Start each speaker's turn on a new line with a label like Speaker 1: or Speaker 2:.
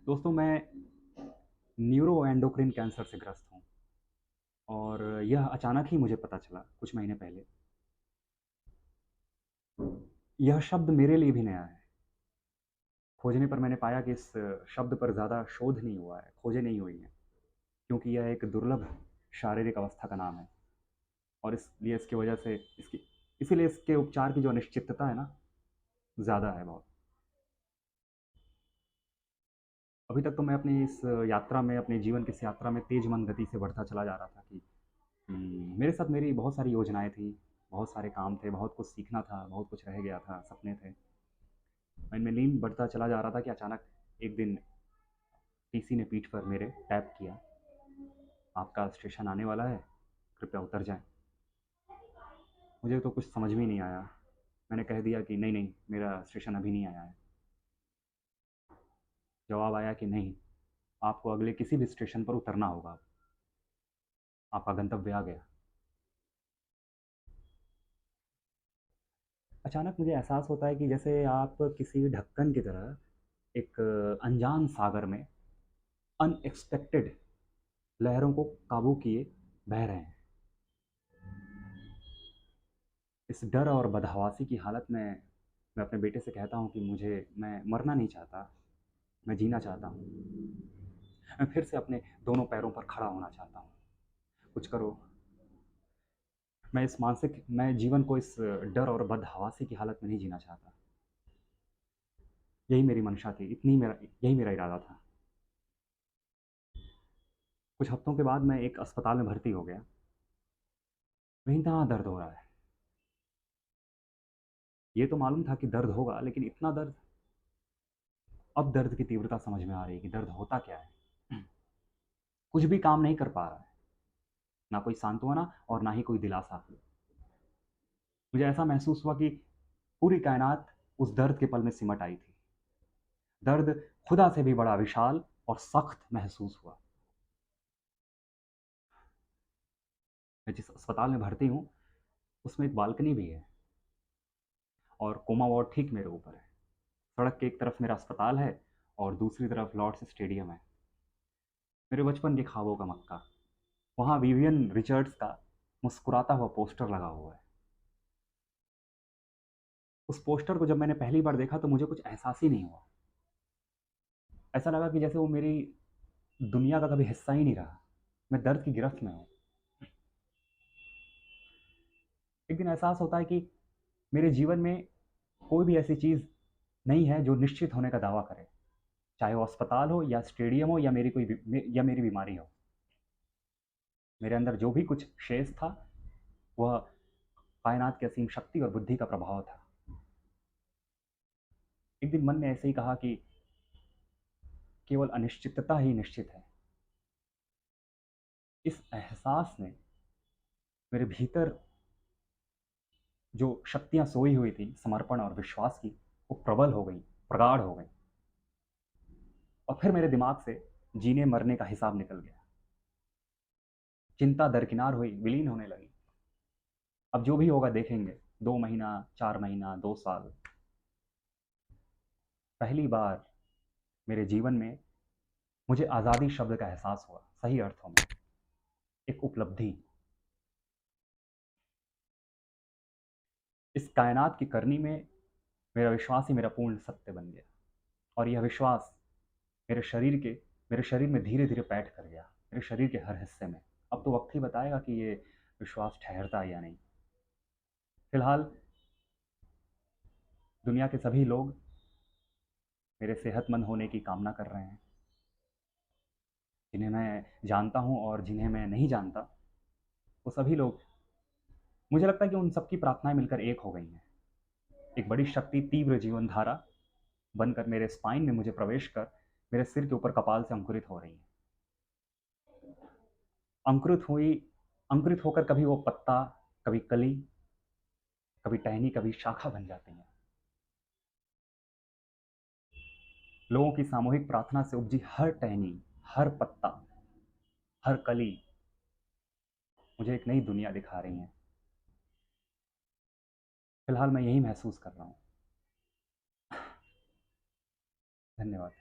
Speaker 1: दोस्तों, मैं neuro endocrine cancer से ग्रस्त हूँ और यह अचानक ही मुझे पता चला कुछ महीने पहले। यह शब्द मेरे लिए भी नया है। खोजने पर मैंने पाया कि इस शब्द पर ज़्यादा शोध नहीं हुआ है, खोजें नहीं हुई हैं, क्योंकि यह एक दुर्लभ शारीरिक अवस्था का नाम है और इसलिए इसकी वजह से इसकी इसीलिए इसके उपचार की जो अनिश्चितता है ना, ज़्यादा है बहुत। अभी तक तो मैं अपनी इस यात्रा में, अपने जीवन की इस यात्रा में तेज़ मंद गति से बढ़ता चला जा रहा था कि मेरे साथ मेरी बहुत सारी योजनाएँ थी, बहुत सारे काम थे, बहुत कुछ सीखना था, बहुत कुछ रह गया था, सपने थे। मैं इनमें लीन बढ़ता चला जा रहा था कि अचानक एक दिन टीसी ने पीठ पर मेरे टैप किया, "आपका स्टेशन आने वाला है, कृपया उतर जाएँ।" मुझे तो कुछ समझ में ही नहीं आया। मैंने कह दिया कि नहीं, नहीं, मेरा स्टेशन अभी नहीं आया है। जवाब आया कि नहीं, आपको अगले किसी भी स्टेशन पर उतरना होगा अब, आपका गंतव्य आ गया। अचानक मुझे एहसास होता है कि जैसे आप किसी ढक्कन की तरह एक अनजान सागर में अनएक्सपेक्टेड लहरों को काबू किए बह रहे हैं। इस डर और बदहवासी की हालत में मैं अपने बेटे से कहता हूँ कि मैं मरना नहीं चाहता, मैं जीना चाहता हूँ। मैं फिर से अपने दोनों पैरों पर खड़ा होना चाहता हूँ। कुछ करो। मैं जीवन को इस डर और बदहवासी की हालत में नहीं जीना चाहता। यही मेरी मंशा थी, यही मेरा इरादा था। कुछ हफ्तों के बाद मैं एक अस्पताल में भर्ती हो गया। बेइंतहा दर्द हो रहा है। ये तो मालूम था कि दर्द होगा, लेकिन इतना दर्द। अब दर्द की तीव्रता समझ में आ रही है कि दर्द होता क्या है। कुछ भी काम नहीं कर पा रहा है, ना कोई सांत्वना और ना ही कोई दिलासा। मुझे ऐसा महसूस हुआ कि पूरी कायनात उस दर्द के पल में सिमट आई थी। दर्द खुदा से भी बड़ा विशाल और सख्त महसूस हुआ। मैं जिस अस्पताल में भर्ती हूँ, उसमें एक बालकनी भी है और कोमा वार्ड ठीक मेरे ऊपर है। सड़क के एक तरफ मेरा अस्पताल है और दूसरी तरफ लॉर्ड्स स्टेडियम है, मेरे बचपन के ख्वाबों का मक्का। वहाँ विवियन रिचर्ड्स का मुस्कुराता हुआ पोस्टर लगा हुआ है। उस पोस्टर को जब मैंने पहली बार देखा तो मुझे कुछ एहसास ही नहीं हुआ। ऐसा लगा कि जैसे वो मेरी दुनिया का कभी हिस्सा ही नहीं रहा। मैं दर्द की गिरफ्त में हूँ। एक दिन एहसास होता है कि मेरे जीवन में कोई भी ऐसी चीज़ नहीं है जो निश्चित होने का दावा करे, चाहे वो अस्पताल हो या स्टेडियम हो या मेरी बीमारी हो। मेरे अंदर जो भी कुछ शेष था, वह कायनात की असीम शक्ति और बुद्धि का प्रभाव था। एक दिन मन ने ऐसे ही कहा कि केवल अनिश्चितता ही निश्चित है। इस एहसास ने मेरे भीतर जो शक्तियां सोई हुई थी समर्पण और विश्वास की, वो प्रबल हो गई, प्रगाढ़ हो गई। और फिर मेरे दिमाग से जीने मरने का हिसाब निकल गया। चिंता दरकिनार हुई, विलीन होने लगी। अब जो भी होगा देखेंगे, 2 महीना, 4 महीना, 2 साल। पहली बार मेरे जीवन में मुझे आज़ादी शब्द का एहसास हुआ, सही अर्थों में एक उपलब्धि। इस कायनात की करनी में मेरा विश्वास ही मेरा पूर्ण सत्य बन गया। और यह विश्वास मेरे शरीर के मेरे शरीर में धीरे धीरे पैठ कर गया, मेरे शरीर के हर हिस्से में। अब तो वक्त ही बताएगा कि ये विश्वास ठहरता है या नहीं। फिलहाल दुनिया के सभी लोग मेरे सेहतमंद होने की कामना कर रहे हैं, जिन्हें मैं जानता हूँ और जिन्हें मैं नहीं जानता। वो सभी लोग, मुझे लगता है कि उन सबकी प्रार्थनाएं मिलकर एक हो गई हैं। एक बड़ी शक्ति, तीव्र जीवन धारा बनकर मेरे स्पाइन में मुझे प्रवेश कर मेरे सिर के ऊपर कपाल से अंकुरित हो रही है। अंकुरित हुई अंकुरित होकर कभी वो पत्ता, कभी कली, कभी टहनी, कभी शाखा बन जाती हैं। लोगों की सामूहिक प्रार्थना से उपजी हर टहनी, हर पत्ता, हर कली मुझे एक नई दुनिया दिखा रही हैं। फिलहाल मैं यही महसूस कर रहा हूँ। धन्यवाद।